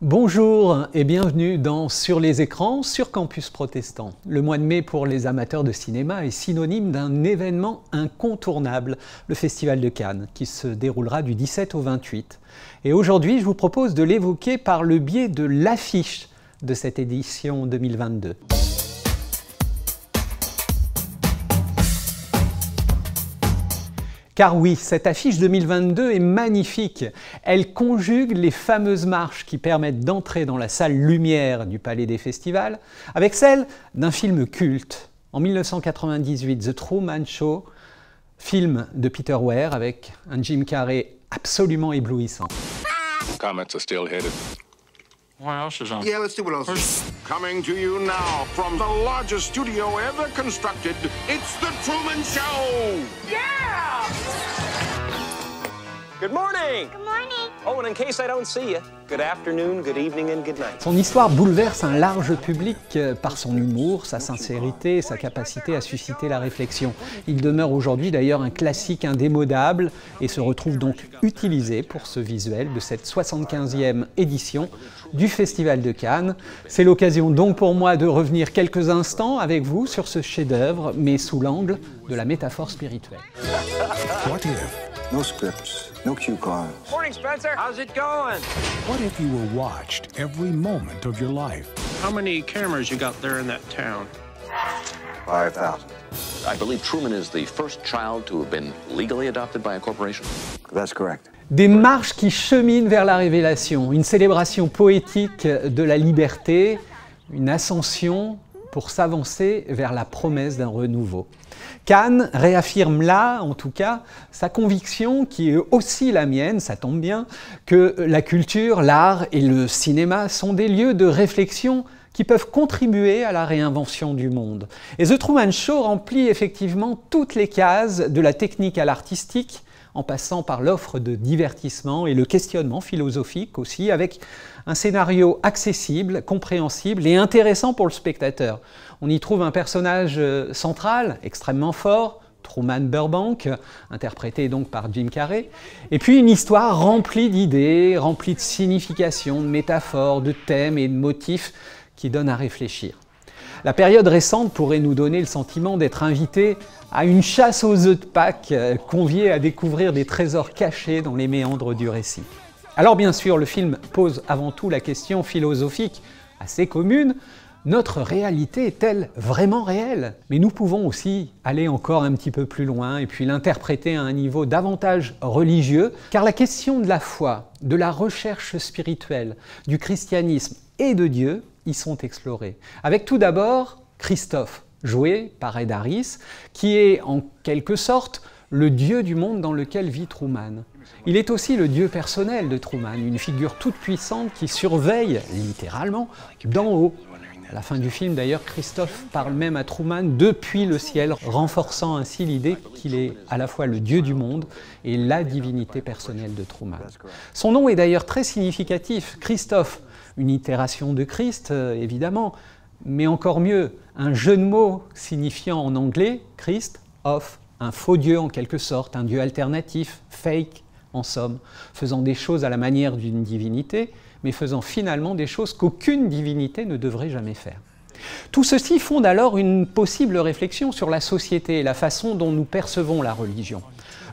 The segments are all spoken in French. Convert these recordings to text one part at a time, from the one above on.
Bonjour et bienvenue dans Sur les écrans sur Campus Protestant. Le mois de mai pour les amateurs de cinéma est synonyme d'un événement incontournable, le Festival de Cannes, qui se déroulera du 17 au 28. Et aujourd'hui, je vous propose de l'évoquer par le biais de l'affiche de cette édition 2022. Car oui, cette affiche 2022 est magnifique. Elle conjugue les fameuses marches qui permettent d'entrer dans la salle lumière du Palais des Festivals avec celle d'un film culte. En 1998, The Truman Show, film de Peter Weir avec un Jim Carrey absolument éblouissant. Comets are still headed. What else is on? Yeah, let's see what else is. Coming to you now from the largest studio ever constructed, it's The Truman Show! Yeah! Good morning! Good morning! Oh, and in case I don't see you, good afternoon, good evening, and good night. Son histoire bouleverse un large public par son humour, sa sincérité et sa capacité à susciter la réflexion. Il demeure aujourd'hui d'ailleurs un classique indémodable et se retrouve donc utilisé pour ce visuel de cette 75e édition du Festival de Cannes. C'est l'occasion donc pour moi de revenir quelques instants avec vous sur ce chef-d'œuvre, mais sous l'angle de la métaphore spirituelle. What if? No scripts, no cue cards. Morning, Spencer. How's it going? What if you were watched every moment of your life? How many cameras you got there in that town? 5,000. I believe Truman is the first child to have been legally adopted by a corporation. That's correct. Des marches qui cheminent vers la révélation, une célébration poétique de la liberté, une ascension pour s'avancer vers la promesse d'un renouveau. Cannes réaffirme là, en tout cas, sa conviction qui est aussi la mienne, ça tombe bien, que la culture, l'art et le cinéma sont des lieux de réflexion qui peuvent contribuer à la réinvention du monde. Et The Truman Show remplit effectivement toutes les cases de la technique à l'artistique, en passant par l'offre de divertissement et le questionnement philosophique aussi, avec un scénario accessible, compréhensible et intéressant pour le spectateur. On y trouve un personnage central, extrêmement fort, Truman Burbank, interprété donc par Jim Carrey, et puis une histoire remplie d'idées, remplie de significations, de métaphores, de thèmes et de motifs qui donnent à réfléchir. La période récente pourrait nous donner le sentiment d'être invités à une chasse aux œufs de Pâques, conviés à découvrir des trésors cachés dans les méandres du récit. Alors bien sûr, le film pose avant tout la question philosophique assez commune, notre réalité est-elle vraiment réelle? Mais nous pouvons aussi aller encore un petit peu plus loin et puis l'interpréter à un niveau davantage religieux, car la question de la foi, de la recherche spirituelle, du christianisme et de Dieu y sont explorées. Avec tout d'abord Christophe, joué par Ed Harris, qui est en quelque sorte le dieu du monde dans lequel vit Truman. Il est aussi le dieu personnel de Truman, une figure toute puissante qui surveille, littéralement, d'en haut. À la fin du film, d'ailleurs, Christophe parle même à Truman depuis le ciel, renforçant ainsi l'idée qu'il est à la fois le dieu du monde et la divinité personnelle de Truman. Son nom est d'ailleurs très significatif, Christophe, une itération de Christ, évidemment, mais encore mieux, un jeu de mots signifiant en anglais Christ of, un faux dieu en quelque sorte, un dieu alternatif, fake en somme, faisant des choses à la manière d'une divinité, mais faisant finalement des choses qu'aucune divinité ne devrait jamais faire. Tout ceci fonde alors une possible réflexion sur la société et la façon dont nous percevons la religion.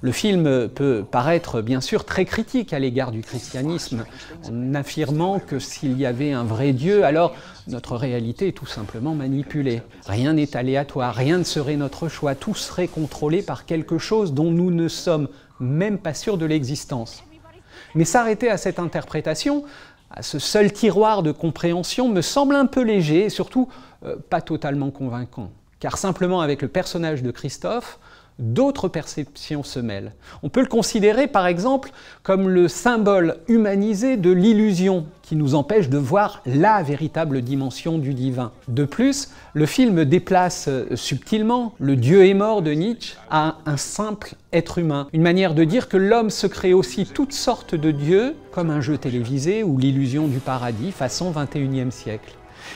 Le film peut paraître bien sûr très critique à l'égard du christianisme, en affirmant que s'il y avait un vrai Dieu, alors notre réalité est tout simplement manipulée. Rien n'est aléatoire, rien ne serait notre choix, tout serait contrôlé par quelque chose dont nous ne sommes même pas sûrs de l'existence. Mais s'arrêter à cette interprétation, à ce seul tiroir de compréhension, me semble un peu léger et surtout pas totalement convaincant. Car simplement avec le personnage de Christophe, d'autres perceptions se mêlent. On peut le considérer par exemple comme le symbole humanisé de l'illusion qui nous empêche de voir la véritable dimension du divin. De plus, le film déplace subtilement le Dieu est mort de Nietzsche à un simple être humain. Une manière de dire que l'homme se crée aussi toutes sortes de dieux, comme un jeu télévisé ou l'illusion du paradis façon 21e siècle.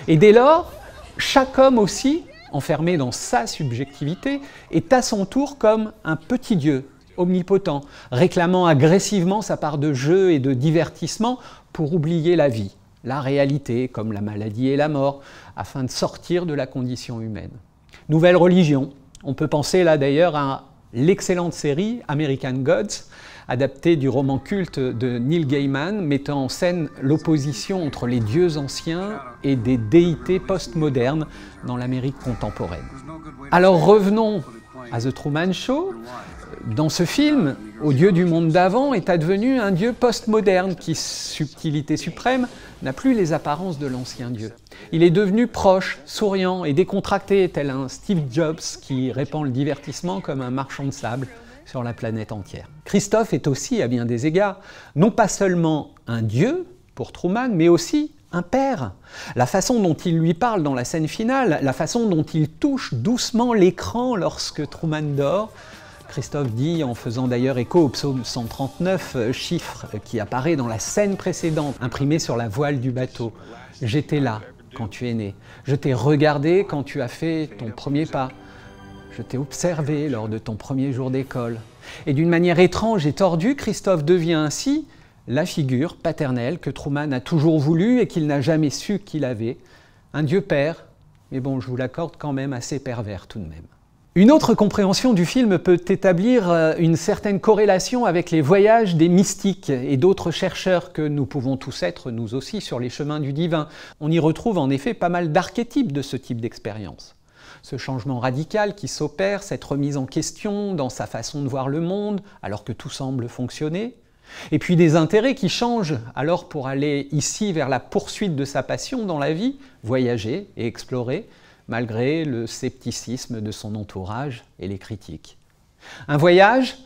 Et dès lors, chaque homme aussi, enfermé dans sa subjectivité, est à son tour comme un petit dieu, omnipotent, réclamant agressivement sa part de jeu et de divertissement pour oublier la vie. la réalité, comme la maladie et la mort, afin de sortir de la condition humaine. Nouvelle religion. On peut penser là d'ailleurs à l'excellente série American Gods, adaptée du roman culte de Neil Gaiman, mettant en scène l'opposition entre les dieux anciens et des déités postmodernes dans l'Amérique contemporaine. Alors revenons à The Truman Show. Dans ce film, au Dieu du monde d'avant est advenu un Dieu postmoderne qui, subtilité suprême, n'a plus les apparences de l'ancien Dieu. Il est devenu proche, souriant et décontracté, tel un Steve Jobs qui répand le divertissement comme un marchand de sable sur la planète entière. Christophe est aussi, à bien des égards, non pas seulement un Dieu pour Truman, mais aussi un père. La façon dont il lui parle dans la scène finale, la façon dont il touche doucement l'écran lorsque Truman dort, Christophe dit, en faisant d'ailleurs écho au psaume 139, chiffre qui apparaît dans la scène précédente, imprimé sur la voile du bateau. « J'étais là quand tu es né. Je t'ai regardé quand tu as fait ton premier pas. Je t'ai observé lors de ton premier jour d'école. » Et d'une manière étrange et tordue, Christophe devient ainsi la figure paternelle que Truman a toujours voulu et qu'il n'a jamais su qu'il avait. Un Dieu père, mais bon, je vous l'accorde quand même assez pervers tout de même. Une autre compréhension du film peut établir une certaine corrélation avec les voyages des mystiques et d'autres chercheurs que nous pouvons tous être, nous aussi, sur les chemins du divin. On y retrouve en effet pas mal d'archétypes de ce type d'expérience. Ce changement radical qui s'opère, cette remise en question dans sa façon de voir le monde, alors que tout semble fonctionner. Et puis des intérêts qui changent alors pour aller ici vers la poursuite de sa passion dans la vie, voyager et explorer, malgré le scepticisme de son entourage et les critiques. Un voyage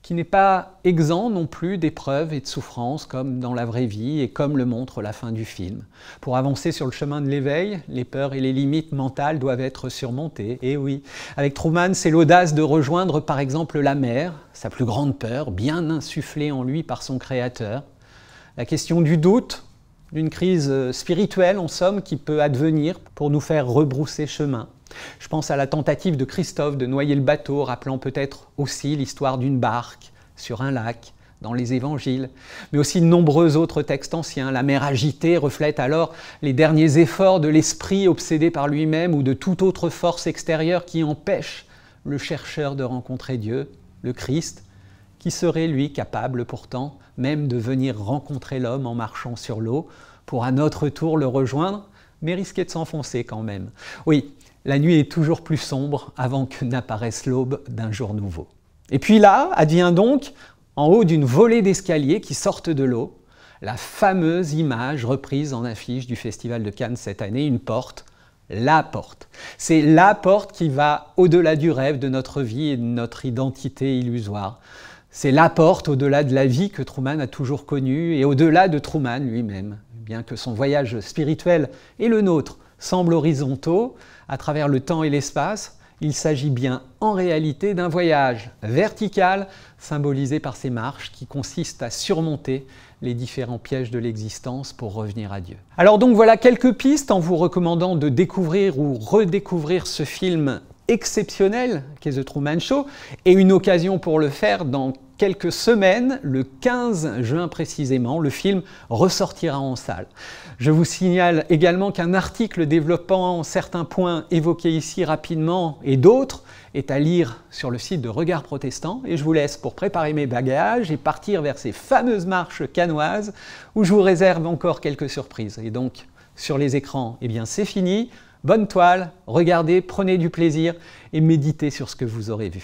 qui n'est pas exempt non plus d'épreuves et de souffrances comme dans la vraie vie et comme le montre la fin du film. Pour avancer sur le chemin de l'éveil, les peurs et les limites mentales doivent être surmontées. Et oui, avec Truman, c'est l'audace de rejoindre par exemple la mer, sa plus grande peur, bien insufflée en lui par son créateur. La question du doute, d'une crise spirituelle en somme qui peut advenir pour nous faire rebrousser chemin. Je pense à la tentative de Christophe de noyer le bateau, rappelant peut-être aussi l'histoire d'une barque sur un lac, dans les évangiles, mais aussi de nombreux autres textes anciens. La mer agitée reflète alors les derniers efforts de l'esprit obsédé par lui-même ou de toute autre force extérieure qui empêche le chercheur de rencontrer Dieu, le Christ, qui serait lui capable pourtant même de venir rencontrer l'homme en marchant sur l'eau pour à notre tour le rejoindre, mais risquer de s'enfoncer quand même. Oui, la nuit est toujours plus sombre avant que n'apparaisse l'aube d'un jour nouveau. Et puis là, advient donc, en haut d'une volée d'escaliers qui sortent de l'eau, la fameuse image reprise en affiche du Festival de Cannes cette année, une porte, la porte. C'est la porte qui va au-delà du rêve de notre vie et de notre identité illusoire. C'est la porte au-delà de la vie que Truman a toujours connue et au-delà de Truman lui-même. Bien que son voyage spirituel et le nôtre semblent horizontaux, à travers le temps et l'espace, il s'agit bien en réalité d'un voyage vertical symbolisé par ces marches qui consistent à surmonter les différents pièges de l'existence pour revenir à Dieu. Alors donc voilà quelques pistes en vous recommandant de découvrir ou redécouvrir ce film exceptionnel qu'est The Truman Show et une occasion pour le faire dans quelques semaines, le 15 juin précisément, le film ressortira en salle. Je vous signale également qu'un article développant certains points évoqués ici rapidement et d'autres est à lire sur le site de Regard Protestant et je vous laisse pour préparer mes bagages et partir vers ces fameuses marches cannoises où je vous réserve encore quelques surprises. Et donc sur les écrans, eh bien c'est fini. Bonne toile, regardez, prenez du plaisir et méditez sur ce que vous aurez vu.